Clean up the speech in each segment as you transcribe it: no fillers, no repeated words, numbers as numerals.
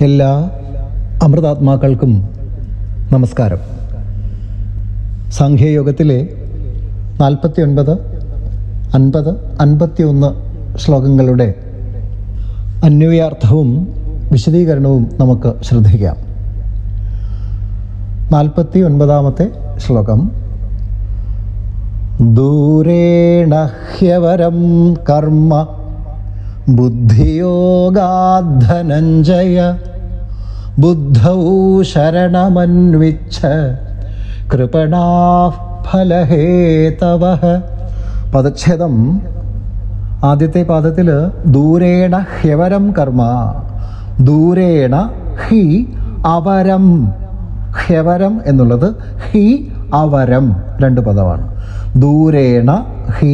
എല്ലാ അമൃതാത്മാക്കൾക്കും നമസ്കാരം. സാഖ്യയോഗത്തിലെ 49, 50, 51 ശ്ലോകങ്ങളുടെ അന്വയാർത്ഥവും വിശദീകരണവും നമുക്ക് ശ്രദ്ധിക്കാം. 49ാമത്തെ ശ്ലോകം: ദൂരേണ ഹ്യവരം കർമ്മ ബുദ്ധിയോഗാത് ധനഞ്ജയ ബുദ്ധൗ ശരണമന്വിച്ഛ കൃപണാഃ ഫലഹേതവഃ. പദച്ഛേദം: ആദ്യത്തെ പാദത്തിൽ ദൂരേണ ഹ്യവരം കർമ്മ, ദൂരേണ ഹി അവരം. ഹ്യവരം എന്നുള്ളത് ഹി അവരം, രണ്ട് പദമാണ്. ദൂരേണ ഹി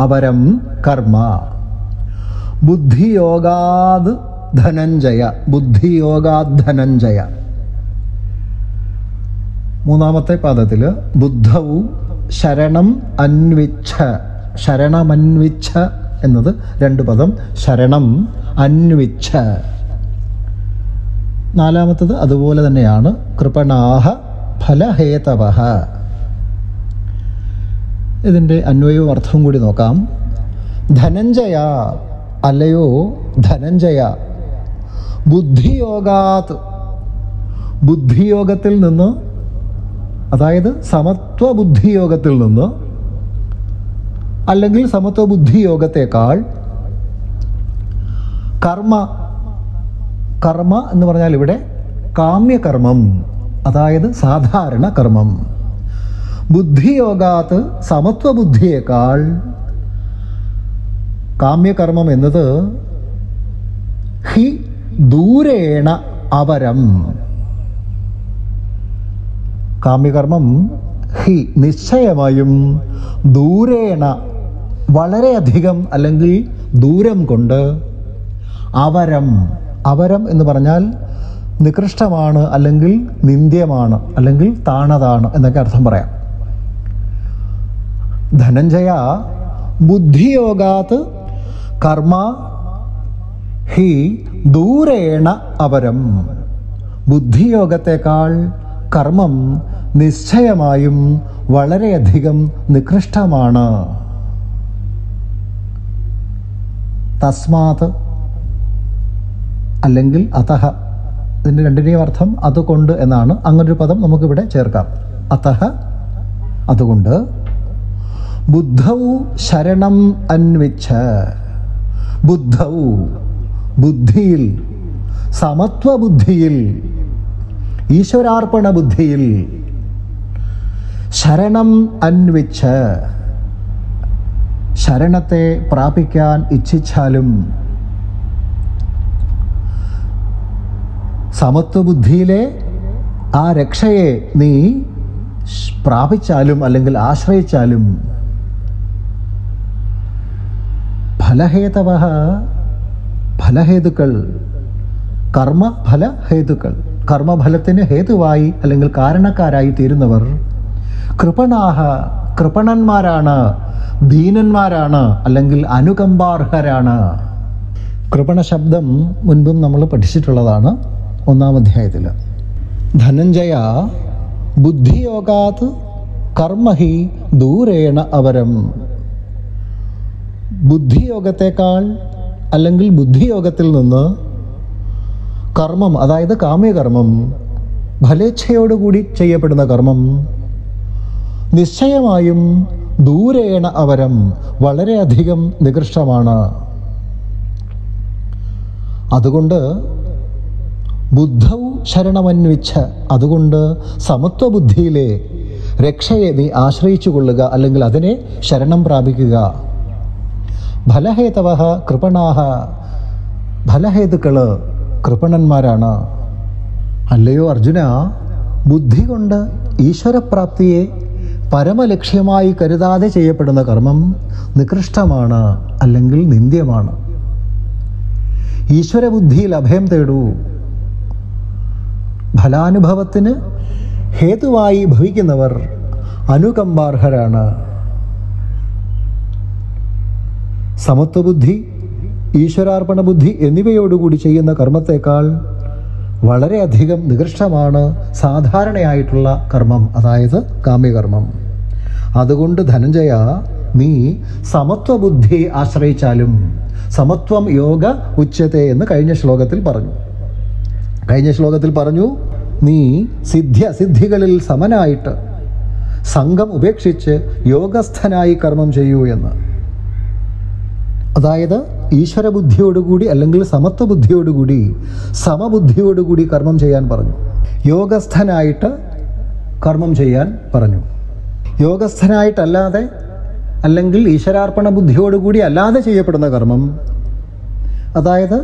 അവരം കർമ്മ ബുദ്ധിയോഗാത് ധനഞ്ജയ, ബുദ്ധിയോഗാത് ധനഞ്ജയ. മൂന്നാമത്തെ പാദത്തിൽ ബുദ്ധൗ ശരണം അന്വിച്ഛ, ശരണമന്വിച്ഛ എന്നത് രണ്ട് പദം, ശരണം അന്വിച്ഛ. നാലാമത്തത് അതുപോലെ തന്നെയാണ്, കൃപണാഹ ഫലഹേതവഃ. ഇതിൻ്റെ അന്വയവും അർത്ഥവും കൂടി നോക്കാം. ധനഞ്ജയ, അല്ലയോ ധനഞ്ജയ, ബുദ്ധിയോഗാത്, ബുദ്ധിയോഗത്തിൽ നിന്ന്, അതായത് സമത്വ ബുദ്ധിയോഗത്തിൽ നിന്ന്, അല്ലെങ്കിൽ സമത്വ ബുദ്ധിയോഗത്തേക്കാൾ കർമ്മ, കർമ്മ എന്ന് പറഞ്ഞാൽ ഇവിടെ കാമ്യകർമ്മം, അതായത് സാധാരണ കർമ്മം. ബുദ്ധിയോഗാത്ത്, സമത്വ ബുദ്ധിയേക്കാൾ കാമ്യകർമ്മം എന്നത് ഹി ദൂരേണ അവരം. കാമ്യകർമ്മം ഹി നിശ്ചയമായും, ദൂരേണ വളരെയധികം അല്ലെങ്കിൽ ദൂരം കൊണ്ട്, അവരം, അവരം എന്ന് പറഞ്ഞാൽ നികൃഷ്ടമാണ്, അല്ലെങ്കിൽ നിന്ദ്യമാണ്, അല്ലെങ്കിൽ താണതാണ് എന്നൊക്കെ അർത്ഥം പറയാം. ധനഞ്ജയ ബുദ്ധിയോഗാത് കർമ്മ ഹി ദൂരേണ അവരം. ബുദ്ധിയോഗത്തെക്കാൾ കർമ്മം നിശ്ചയമായും വളരെയധികം നികൃഷ്ടമാണ്. തസ്മാത് അല്ലെങ്കിൽ അതഹ, ഇതിൻ്റെ രണ്ടിനെയും അർത്ഥം അതുകൊണ്ട് എന്നാണ്. അങ്ങനൊരു പദം നമുക്കിവിടെ ചേർക്കാം. അതഹ, അതുകൊണ്ട്. ബുദ്ധൗ ശരണം അന്വിച്ഛ, ബുദ്ധൗ ബുദ്ധിയിൽ, സമത്വ ബുദ്ധിയിൽ, ഈശ്വരാർപ്പണ ബുദ്ധിയിൽ, ശരണം അന്വിച്ഛ, ശരണത്തെ പ്രാപിക്കാൻ ഇച്ഛിച്ചാലും, സമത്വ ബുദ്ധിയിലെ ആ രക്ഷയെ നീ പ്രാപിച്ചാലും അല്ലെങ്കിൽ ആശ്രയിച്ചാലും, ഫലഹേതവഃ, ഫലഹേതുക്കൾ, കർമ്മഫലഹേതുക്കൾ, കർമ്മഫലത്തിന് ഹേതുവായി അല്ലെങ്കിൽ കാരണക്കാരായി തീരുന്നവർ കൃപണാഹ, കൃപണന്മാരാണ്, ദീനന്മാരാണ്, അല്ലെങ്കിൽ അനുകമ്പാർഹരാണ്. കൃപണ ശബ്ദം മുൻപും നമ്മൾ പഠിച്ചിട്ടുള്ളതാണ് 1-ാം അധ്യായത്തിൽ. ധനഞ്ജയ ബുദ്ധിയോഗാത് കർമ്മഹി ദൂരേണ അവരം. ബുദ്ധിയോഗത്തെക്കാൾ അല്ലെങ്കിൽ ബുദ്ധിയോഗത്തിൽ നിന്ന് കർമ്മം, അതായത് കാമ്യകർമ്മം, ഫലേച്ഛയോടുകൂടി ചെയ്യപ്പെടുന്ന കർമ്മം നിശ്ചയമായും ദൂരേണ അവരം, വളരെയധികം നികൃഷ്ടമാണ്. അതുകൊണ്ട് ബുദ്ധൗ ശരണമന്വിച്ഛ, അതുകൊണ്ട് സമത്വ ബുദ്ധിയിലെ രക്ഷയെ നീ ആശ്രയിച്ചു കൊള്ളുക, അല്ലെങ്കിൽ അതിനെ ശരണം പ്രാപിക്കുക. ഫലഹേതവഃ കൃപണാഹ, ഫലഹേതുക്കൾ കൃപണന്മാരാണ്. അല്ലയോ അർജുന, ബുദ്ധി കൊണ്ട് ഈശ്വരപ്രാപ്തിയെ പരമലക്ഷ്യമായി കരുതാതെ ചെയ്യപ്പെടുന്ന കർമ്മം നികൃഷ്ടമാണ്, അല്ലെങ്കിൽ നിന്ദ്യമാണ്. ഈശ്വരബുദ്ധിയിൽ അഭയം തേടൂ. ഫലാനുഭവത്തിന് ഹേതുവായി ഭവിക്കുന്നവർ അനുകമ്പാർഹരാണ്. സമത്വബുദ്ധി, ഈശ്വരാർപ്പണ ബുദ്ധി എന്നിവയോടുകൂടി ചെയ്യുന്ന കർമ്മത്തേക്കാൾ വളരെയധികം നികൃഷ്ടമാണ് സാധാരണയായിട്ടുള്ള കർമ്മം, അതായത് കാമ്യകർമ്മം. അതുകൊണ്ട് ധനഞ്ജയ, നീ സമത്വബുദ്ധി ആശ്രയിച്ചാലും, സമത്വം യോഗ ഉച്യത്തെ എന്ന് കഴിഞ്ഞ ശ്ലോകത്തിൽ പറഞ്ഞു. നീ സിദ്ധികളിൽ സമനായിട്ട് സംഘം ഉപേക്ഷിച്ച് യോഗസ്ഥനായി കർമ്മം ചെയ്യൂ എന്ന്. അതായത് ഈശ്വരബുദ്ധിയോടുകൂടി അല്ലെങ്കിൽ സമത്വബുദ്ധിയോടുകൂടി സമബുദ്ധിയോടുകൂടി കർമ്മം ചെയ്യാൻ പറഞ്ഞു. യോഗസ്ഥനായിട്ട് കർമ്മം ചെയ്യാൻ പറഞ്ഞു. യോഗസ്ഥനായിട്ടല്ലാതെ അല്ലെങ്കിൽ ഈശ്വരാർപ്പണ ബുദ്ധിയോടുകൂടി അല്ലാതെ ചെയ്യപ്പെടുന്ന കർമ്മം, അതായത്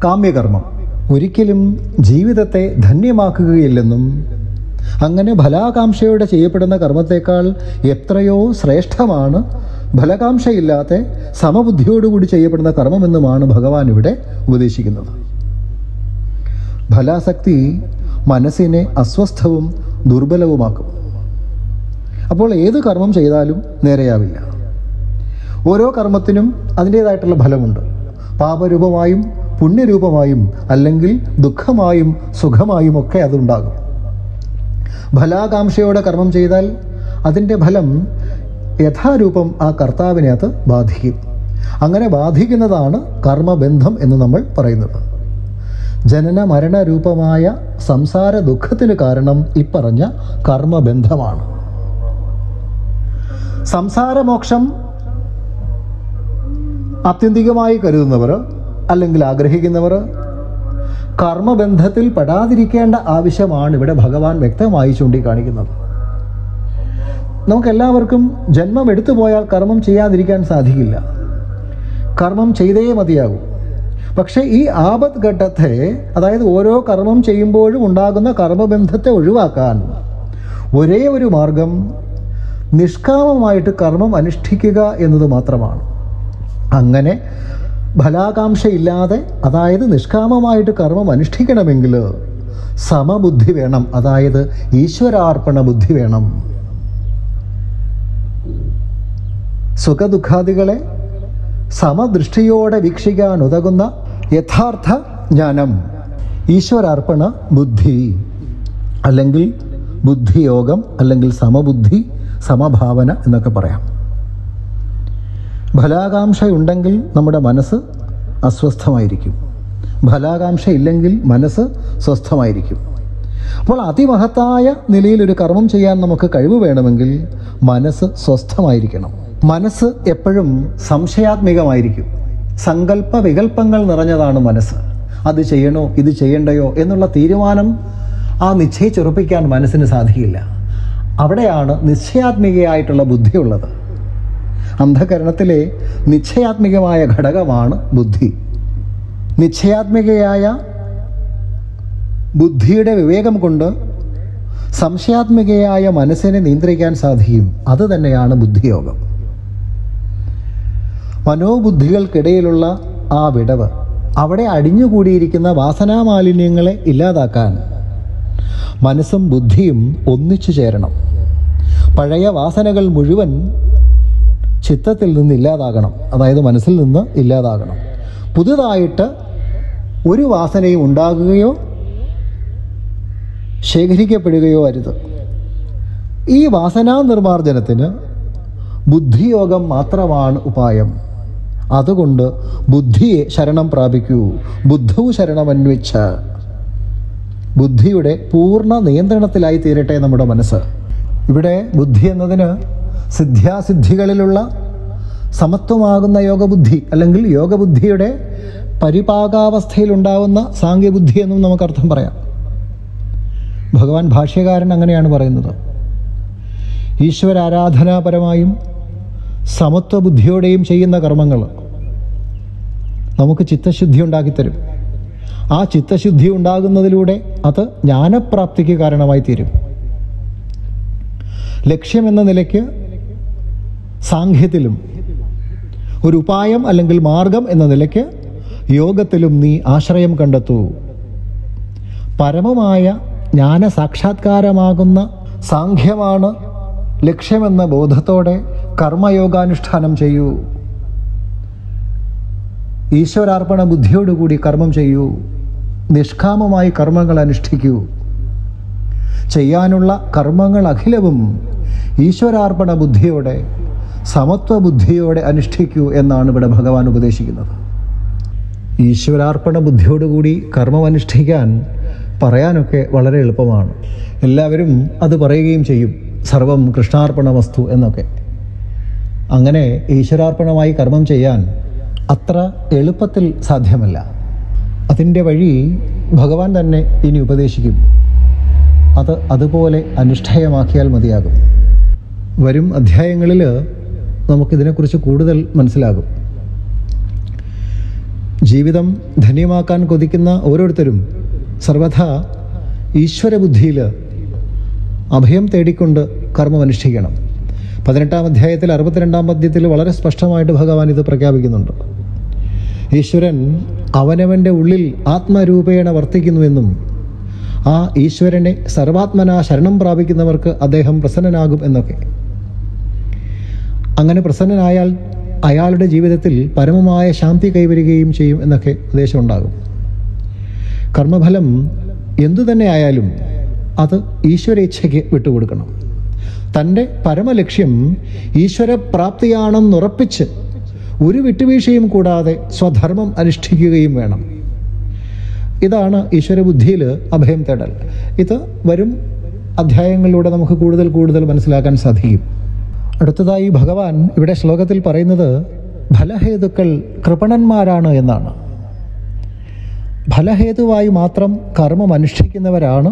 കാമ്യകർമ്മം, ഒരിക്കലും ജീവിതത്തെ ധന്യമാക്കുകയില്ലെന്നും അങ്ങനെ ഫലാകാംക്ഷയോടെ ചെയ്യപ്പെടുന്ന കർമ്മത്തേക്കാൾ എത്രയോ ശ്രേഷ്ഠമാണ് ഫലകാംക്ഷയില്ലാത്ത സമബുദ്ധിയോടുകൂടി ചെയ്യപ്പെടുന്ന കർമ്മമെന്നുമാണ് ഭഗവാൻ ഇവിടെ ഉപദേശിക്കുന്നത്. ഫലാസക്തി മനസ്സിനെ അസ്വസ്ഥവും ദുർബലവുമാക്കും. അപ്പോൾ ഏത് കർമ്മം ചെയ്താലും നേരെയാവില്ല. ഓരോ കർമ്മത്തിനും അതിൻ്റേതായിട്ടുള്ള ഫലമുണ്ട്. പാപരൂപമായും പുണ്യരൂപമായും അല്ലെങ്കിൽ ദുഃഖമായും സുഖമായും ഒക്കെ അതുണ്ടാകും. ഫലാകാംക്ഷയോടെ കർമ്മം ചെയ്താൽ അതിൻ്റെ ഫലം യഥാരൂപം ആ കർത്താവിനെ അത് ബാധിക്കും. അങ്ങനെ ബാധിക്കുന്നതാണ് കർമ്മബന്ധം എന്ന് നമ്മൾ പറയുന്നത്. ജനന മരണരൂപമായ സംസാര ദുഃഖത്തിന് കാരണം ഇപ്പറഞ്ഞ കർമ്മബന്ധമാണ്. സംസാരമോക്ഷം ആത്യന്തികമായി കരുതുന്നവർ അല്ലെങ്കിൽ ആഗ്രഹിക്കുന്നവർ കർമ്മബന്ധത്തിൽ പെടാതിരിക്കേണ്ട ആവശ്യമാണ് ഇവിടെ ഭഗവാൻ വ്യക്തമായി ചൂണ്ടിക്കാണിക്കുന്നത്. നമുക്കെല്ലാവർക്കും ജന്മം എടുത്തു പോയാൽ കർമ്മം ചെയ്യാതിരിക്കാൻ സാധിക്കില്ല. കർമ്മം ചെയ്തേ മതിയാകൂ. പക്ഷേ ഈ ആപത് ഘട്ടത്തെ, അതായത് ഓരോ കർമ്മം ചെയ്യുമ്പോഴും ഉണ്ടാകുന്ന കർമ്മബന്ധത്തെ ഒഴിവാക്കാൻ ഒരേ ഒരു മാർഗം നിഷ്കാമമായിട്ട് കർമ്മം അനുഷ്ഠിക്കുക എന്നത് മാത്രമാണ്. അങ്ങനെ ഫലാകാംക്ഷയില്ലാതെ, അതായത് നിഷ്കാമമായിട്ട് കർമ്മം അനുഷ്ഠിക്കണമെങ്കിൽ സമബുദ്ധി വേണം, അതായത് ഈശ്വരാർപ്പണ ബുദ്ധി വേണം. സുഖദുഃഖാദികളെ സമദൃഷ്ടിയോടെ വീക്ഷിക്കാൻ ഉതകുന്ന യഥാർത്ഥ ജ്ഞാനം ഈശ്വരാർപ്പണ ബുദ്ധി അല്ലെങ്കിൽ ബുദ്ധിയോഗം അല്ലെങ്കിൽ സമബുദ്ധി, സമഭാവന എന്നൊക്കെ പറയാം. ഫലാകാംക്ഷയുണ്ടെങ്കിൽ നമ്മുടെ മനസ്സ് അസ്വസ്ഥമായിരിക്കും. ഫലാകാംക്ഷ ഇല്ലെങ്കിൽ മനസ്സ് സ്വസ്ഥമായിരിക്കും. അപ്പോൾ അതിമഹത്തായ നിലയിൽ ഒരു കർമ്മം ചെയ്യാൻ നമുക്ക് കഴിവ് വേണമെങ്കിൽ മനസ്സ് സ്വസ്ഥമായിരിക്കണം. മനസ്സ് എപ്പോഴും സംശയാത്മികമായിരിക്കും. സങ്കല്പ വികല്പങ്ങൾ നിറഞ്ഞതാണ് മനസ്സ്. അത് ചെയ്യണോ ഇത് ചെയ്യണ്ടയോ എന്നുള്ള തീരുമാനം നിശ്ചയിച്ചുറപ്പിക്കാൻ മനസ്സിന് സാധിക്കില്ല. അവിടെയാണ് നിശ്ചയാത്മികയായിട്ടുള്ള ബുദ്ധിയുള്ളത്. അന്ധകരണത്തിലെ നിശ്ചയാത്മികമായ ഘടകമാണ് ബുദ്ധി. നിശ്ചയാത്മികയായ ബുദ്ധിയുടെ വിവേകം കൊണ്ട് സംശയാത്മികയായ മനസ്സിനെ നിയന്ത്രിക്കാൻ സാധിക്കും. അത് തന്നെയാണ് ബുദ്ധിയോഗം. മനോബുദ്ധികൾക്കിടയിലുള്ള ആ വിടവ്, അവിടെ അടിഞ്ഞുകൂടിയിരിക്കുന്ന വാസനാമാലിന്യങ്ങളെ ഇല്ലാതാക്കാൻ മനസ്സും ബുദ്ധിയും ഒന്നിച്ചു ചേരണം. പഴയ വാസനകൾ മുഴുവൻ ചിത്തത്തിൽ നിന്ന് ഇല്ലാതാകണം, അതായത് മനസ്സിൽ നിന്ന് ഇല്ലാതാകണം. പുതുതായിട്ട് ഒരു വാസനയും ഉണ്ടാകുകയോ ശേഖരിക്കപ്പെടുകയോ അരുത്. ഈ വാസനാ നിർമാർജനത്തിന് ബുദ്ധിയോഗം മാത്രമാണ് ഉപായം. അതുകൊണ്ട് ബുദ്ധിയെ ശരണം പ്രാപിക്കൂ. ബുദ്ധു ശരണമന്വിച്ച. ബുദ്ധിയുടെ പൂർണ്ണ നിയന്ത്രണത്തിലായി തീരട്ടെ നമ്മുടെ മനസ്സ്. ഇവിടെ ബുദ്ധി എന്നതിന് സിദ്ധ്യാസിദ്ധികളിലുള്ള സമത്വമാകുന്ന യോഗബുദ്ധി അല്ലെങ്കിൽ യോഗബുദ്ധിയുടെ പരിപാകാവസ്ഥയിലുണ്ടാവുന്ന സാങ്ക്യബുദ്ധി എന്നും നമുക്കർത്ഥം പറയാം. ഭഗവാൻ ഭാഷ്യകാരൻ അങ്ങനെയാണ് പറയുന്നത്. ഈശ്വരാരാധനാപരമായും സമത്വബുദ്ധിയോടെയും ചെയ്യുന്ന കർമ്മങ്ങൾ നമുക്ക് ചിത്തശുദ്ധി ഉണ്ടാക്കിത്തരും. ആ ചിത്തശുദ്ധി ഉണ്ടാകുന്നതിലൂടെ അത് ജ്ഞാനപ്രാപ്തിക്ക് കാരണമായി തീരും. ലക്ഷ്യമെന്ന നിലയ്ക്ക് സാങ്ഖ്യത്തിലും ഒരു ഉപായം അല്ലെങ്കിൽ മാർഗം എന്ന നിലയ്ക്ക് യോഗത്തിലും നീ ആശ്രയം കണ്ടെത്തൂ. പരമമായ ജ്ഞാന സാക്ഷാത്കാരമാകുന്ന സാങ്ഖ്യമാണ് ലക്ഷ്യമെന്ന ബോധത്തോടെ കർമ്മയോഗാനുഷ്ഠാനം ചെയ്യൂ. ഈശ്വരാർപ്പണ ബുദ്ധിയോടുകൂടി കർമ്മം ചെയ്യൂ. നിഷ്കാമമായി കർമ്മങ്ങൾ അനുഷ്ഠിക്കൂ. ചെയ്യാനുള്ള കർമ്മങ്ങൾ അഖിലവും ഈശ്വരാർപ്പണ ബുദ്ധിയോടെ, സമത്വ ബുദ്ധിയോടെ അനുഷ്ഠിക്കൂ എന്നാണ് ഇവിടെ ഭഗവാൻ ഉപദേശിക്കുന്നത്. ഈശ്വരാർപ്പണ ബുദ്ധിയോടുകൂടി കർമ്മം അനുഷ്ഠിക്കാൻ പറയാനൊക്കെ വളരെ എളുപ്പമാണ്. എല്ലാവരും അത് പറയുകയും ചെയ്യും, സർവം കൃഷ്ണാർപ്പണമസ്തു എന്നൊക്കെ. അങ്ങനെ ഈശ്വരാർപ്പണമായി കർമ്മം ചെയ്യാൻ അത്ര എളുപ്പത്തിൽ സാധ്യമല്ല. അതിൻ്റെ വഴി ഭഗവാൻ തന്നെ ഇനി ഉപദേശിക്കും. അത് അതുപോലെ അനുഷ്ഠേയമാക്കിയാൽ മതിയാകും. വരും അധ്യായങ്ങളിൽ നമുക്കിതിനെക്കുറിച്ച് കൂടുതൽ മനസ്സിലാകും. ജീവിതം ധന്യമാക്കാൻ കൊതിക്കുന്ന ഓരോരുത്തരും സർവഥാ ഈശ്വരബുദ്ധിയിൽ അഭയം തേടിക്കൊണ്ട് കർമ്മം അനുഷ്ഠിക്കണം. 18-ാം അധ്യായത്തിൽ 62-ാം പദ്യത്തിൽ വളരെ സ്പഷ്ടമായിട്ട് ഭഗവാൻ ഇത് പ്രഖ്യാപിക്കുന്നുണ്ട്. ഈശ്വരൻ അവനവൻ്റെ ഉള്ളിൽ ആത്മരൂപേണ വർത്തിക്കുന്നുവെന്നും ആ ഈശ്വരനെ സർവാത്മനാ ശരണം പ്രാപിക്കുന്നവർക്ക് അദ്ദേഹം പ്രസന്നനാകും എന്നൊക്കെ. അങ്ങനെ പ്രസന്നനായാൽ അയാളുടെ ജീവിതത്തിൽ പരമമായ ശാന്തി കൈവരികയും ചെയ്യും എന്നൊക്കെ ഉപദേശമുണ്ടാകും. കർമ്മഫലം എന്തു തന്നെ ആയാലും അത് ഈശ്വരേച്ഛയ്ക്ക് വിട്ടുകൊടുക്കണം. തൻ്റെ പരമലക്ഷ്യം ഈശ്വരപ്രാപ്തിയാണെന്നുറപ്പിച്ച് ഒരു വിട്ടുവീഴ്ചയും കൂടാതെ സ്വധർമ്മം അനുഷ്ഠിക്കുകയും വേണം. ഇതാണ് ഈശ്വരബുദ്ധിയിൽ അഭയം തേടൽ. ഇത് വരും അധ്യായങ്ങളിലൂടെ നമുക്ക് കൂടുതൽ മനസ്സിലാക്കാൻ സാധിക്കും. അടുത്തതായി ഭഗവാൻ ഇവിടെ ശ്ലോകത്തിൽ പറയുന്നത് ഫലഹേതുക്കൾ കൃപണന്മാരാണ് എന്നാണ്. ഫലഹേതുവായി മാത്രം കർമ്മം അനുഷ്ഠിക്കുന്നവരാണ്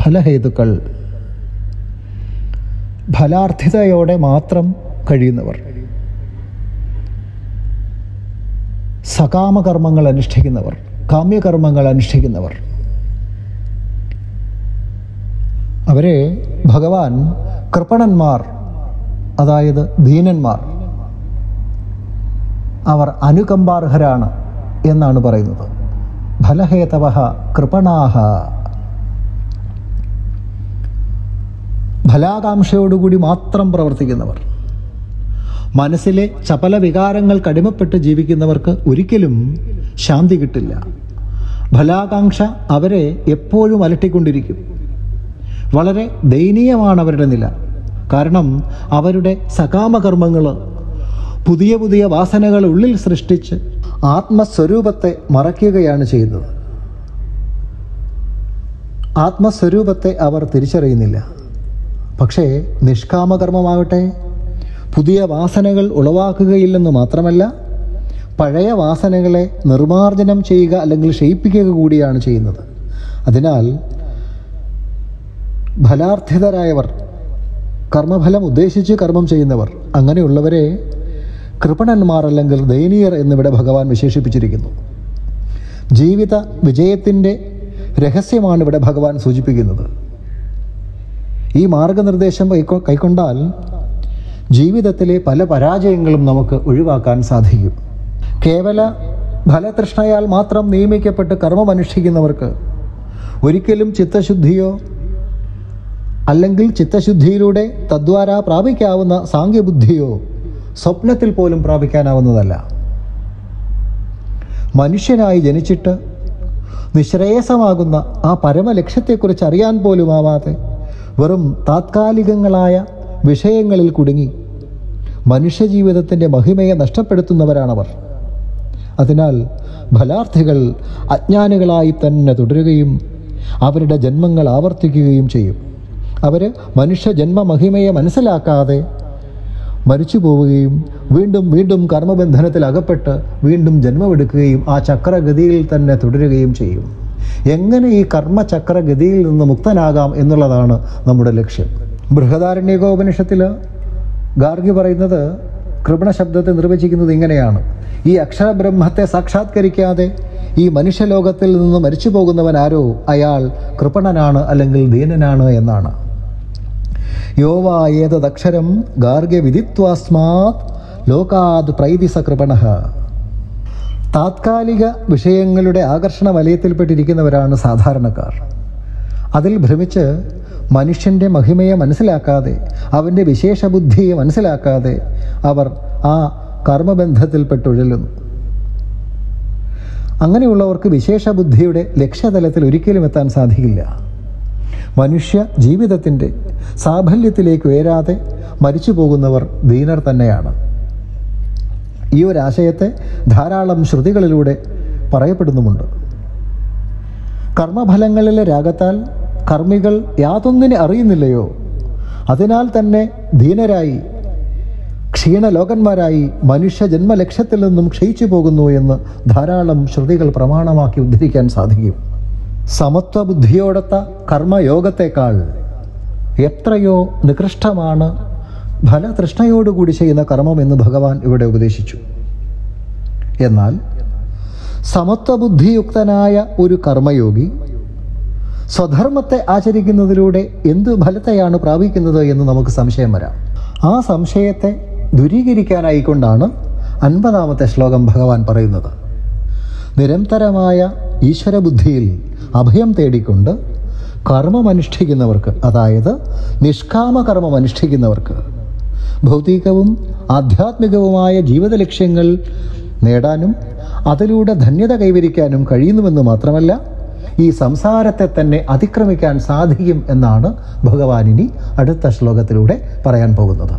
ഫലഹേതുക്കൾ. ഫലാർത്ഥിതയോടെ മാത്രം കഴിയുന്നവർ, സകാമകർമ്മങ്ങൾ അനുഷ്ഠിക്കുന്നവർ, കാമ്യകർമ്മങ്ങൾ അനുഷ്ഠിക്കുന്നവർ, അവരെ ഭഗവാൻ കൃപണന്മാർ, അതായത് ദീനന്മാർ, അവർ അനുകമ്പാർഹരാണ് എന്നാണ് പറയുന്നത്. ഫലഹേതവഃ കൃപണാഃ. ഫലാകാംക്ഷയോടുകൂടി മാത്രം പ്രവർത്തിക്കുന്നവർ, മനസ്സിലെ ചപല വികാരങ്ങൾക്ക് അടിമപ്പെട്ട് ജീവിക്കുന്നവർക്ക് ഒരിക്കലും ശാന്തി കിട്ടില്ല. ഫലാകാംക്ഷ അവരെ എപ്പോഴും അലട്ടിക്കൊണ്ടിരിക്കും. വളരെ ദയനീയമാണ് അവരുടെ നില. കാരണം അവരുടെ സകാമകർമ്മങ്ങൾ പുതിയ വാസനകൾ ഉള്ളിൽ സൃഷ്ടിച്ച് ആത്മസ്വരൂപത്തെ മറയ്ക്കുകയാണ് ചെയ്യുന്നത്. ആത്മസ്വരൂപത്തെ അവർ തിരിച്ചറിയുന്നില്ല. പക്ഷേ നിഷ്കാമകർമ്മമാകട്ടെ പുതിയ വാസനകൾ ഉളവാക്കുകയില്ലെന്ന് മാത്രമല്ല, പഴയ വാസനകളെ നിർമാർജനം ചെയ്യുക അല്ലെങ്കിൽ ക്ഷയിപ്പിക്കുക കൂടിയാണ് ചെയ്യുന്നത്. അതിനാൽ ഫലാർത്ഥിതരായവർ, കർമ്മഫലം ഉദ്ദേശിച്ച് കർമ്മം ചെയ്യുന്നവർ, അങ്ങനെയുള്ളവരെ കൃപണന്മാർ അല്ലെങ്കിൽ ദയനീയർ എന്നിവിടെ ഭഗവാൻ വിശേഷിപ്പിച്ചിരിക്കുന്നു. ജീവിത വിജയത്തിൻ്റെ രഹസ്യമാണ് ഇവിടെ ഭഗവാൻ സൂചിപ്പിക്കുന്നത്. ഈ മാർഗനിർദ്ദേശം കൈക്കൊണ്ടാൽ ജീവിതത്തിലെ പല പരാജയങ്ങളും നമുക്ക് ഒഴിവാക്കാൻ സാധിക്കും. കേവല ഫലതൃഷ്ണയാൽ മാത്രം നിയമിക്കപ്പെട്ട് കർമ്മം അനുഷ്ഠിക്കുന്നവർക്ക് ഒരിക്കലും ചിത്തശുദ്ധിയോ അല്ലെങ്കിൽ ചിത്തശുദ്ധിയിലൂടെ തദ്വാര പ്രാപിക്കാവുന്ന സാങ്ക്യബുദ്ധിയോ സ്വപ്നത്തിൽ പോലും പ്രാപിക്കാനാവുന്നതല്ല. മനുഷ്യനായി ജനിച്ചിട്ട് നിശ്രേയസമാകുന്ന ആ പരമലക്ഷ്യത്തെക്കുറിച്ച് അറിയാൻ പോലും ആവാതെ വെറും താത്കാലികങ്ങളായ വിഷയങ്ങളിൽ കുടുങ്ങി മനുഷ്യജീവിതത്തിൻ്റെ മഹിമയെ നഷ്ടപ്പെടുത്തുന്നവരാണവർ. അതിനാൽ ഫലാർത്ഥികൾ അജ്ഞാനികളായി തന്നെ തുടരുകയും അവരുടെ ജന്മങ്ങൾ ആവർത്തിക്കുകയും ചെയ്യും. അവർ മനുഷ്യജന്മ മഹിമയെ മനസ്സിലാക്കാതെ മരിച്ചു പോവുകയും വീണ്ടും കർമ്മബന്ധനത്തിൽ അകപ്പെട്ട് വീണ്ടും ജന്മമെടുക്കുകയും ആ ചക്രഗതിയിൽ തന്നെ തുടരുകയും ചെയ്യും. എങ്ങനെ ഈ കർമ്മചക്രഗതിയിൽ നിന്ന് മുക്തനാകാം എന്നുള്ളതാണ് നമ്മുടെ ലക്ഷ്യം. ബൃഹദാരണ്യകോപനിഷത്തിൽ ഗാർഗി പറയുന്നത്, കൃപണ ശബ്ദത്തെ നിർവചിക്കുന്നത് ഇങ്ങനെയാണ്: ഈ അക്ഷരബ്രഹ്മത്തെ സാക്ഷാത്കരിക്കാതെ ഈ മനുഷ്യലോകത്തിൽ നിന്ന് മരിച്ചു പോകുന്നവൻ ആരോ അയാൾ കൃപണനാണ് അല്ലെങ്കിൽ ദീനനാണ് എന്നാണ്. യോവായേതദക്ഷരം ഗാർഗ്യ വിദിത്വാസ്മാത് ലോകാത് പ്രൈതി സ കൃപണഃ. താത്കാലിക വിഷയങ്ങളുടെ ആകർഷണ വലയത്തിൽപ്പെട്ടിരിക്കുന്നവരാണ് സാധാരണക്കാർ. അതിൽ ഭ്രമിച്ച് മനുഷ്യൻ്റെ മഹിമയെ മനസ്സിലാക്കാതെ, അവൻ്റെ വിശേഷബുദ്ധിയെ മനസ്സിലാക്കാതെ അവർ ആ കർമ്മബന്ധത്തിൽപ്പെട്ടുഴലുന്നു. അങ്ങനെയുള്ളവർക്ക് വിശേഷ ബുദ്ധിയുടെ ലക്ഷ്യതലത്തിൽ ഒരിക്കലും എത്താൻ സാധിക്കില്ല. മനുഷ്യ ജീവിതത്തിൻ്റെ സാഫല്യത്തിലേക്ക് ഉയരാതെ മരിച്ചു പോകുന്നവർ ദീനർ തന്നെയാണ്. ഈ ഒരു ആശയത്തെ ധാരാളം ശ്രുതികളിലൂടെ പറയപ്പെടുന്നുമുണ്ട്. കർമ്മഫലങ്ങളിലെ രാഗത്താൽ കർമ്മികൾ യാതൊന്നിനെ അറിയുന്നില്ലയോ, അതിനാൽ തന്നെ ദീനരായി ക്ഷീണലോകന്മാരായി മനുഷ്യ ജന്മലക്ഷ്യത്തിൽ നിന്നും ക്ഷയിച്ചു പോകുന്നു എന്ന് ധാരാളം ശ്രുതികൾ പ്രമാണമാക്കി ഉദ്ധരിക്കാൻ സാധിക്കും. സമത്വബുദ്ധിയോടൊത്ത കർമ്മയോഗത്തെക്കാൾ എത്രയോ നികൃഷ്ടമാണ് ഫലതൃഷ്ണയോടുകൂടി ചെയ്യുന്ന കർമ്മം എന്ന് ഭഗവാൻ ഇവിടെ ഉപദേശിച്ചു. എന്നാൽ സമത്വബുദ്ധിയുക്തനായ ഒരു കർമ്മയോഗി സ്വധർമ്മത്തെ ആചരിക്കുന്നതിലൂടെ എന്തു ഫലത്തെയാണ് പ്രാപിക്കുന്നത് എന്ന് നമുക്ക് സംശയം വരാം. ആ സംശയത്തെ ദൂരീകരിക്കാനായിക്കൊണ്ടാണ് 50-ാമത്തെ ശ്ലോകം ഭഗവാൻ പറയുന്നത്. നിരന്തരമായ ഈശ്വരബുദ്ധിയിൽ അഭയം തേടിക്കൊണ്ട് കർമ്മമനുഷ്ഠിക്കുന്നവർക്ക്, അതായത് നിഷ്കാമകർമ്മം അനുഷ്ഠിക്കുന്നവർക്ക് ഭൗതികവും ആധ്യാത്മികവുമായ ജീവിത ലക്ഷ്യങ്ങൾ നേടാനും അതിലൂടെ ധന്യത കൈവരിക്കാനും കഴിയുന്നുവെന്ന് മാത്രമല്ല, ഈ സംസാരത്തെ തന്നെ അതിക്രമിക്കാൻ സാധിക്കും എന്നാണ് ഭഗവാൻ ഇനി അടുത്ത ശ്ലോകത്തിലൂടെ പറയാൻ പോകുന്നത്.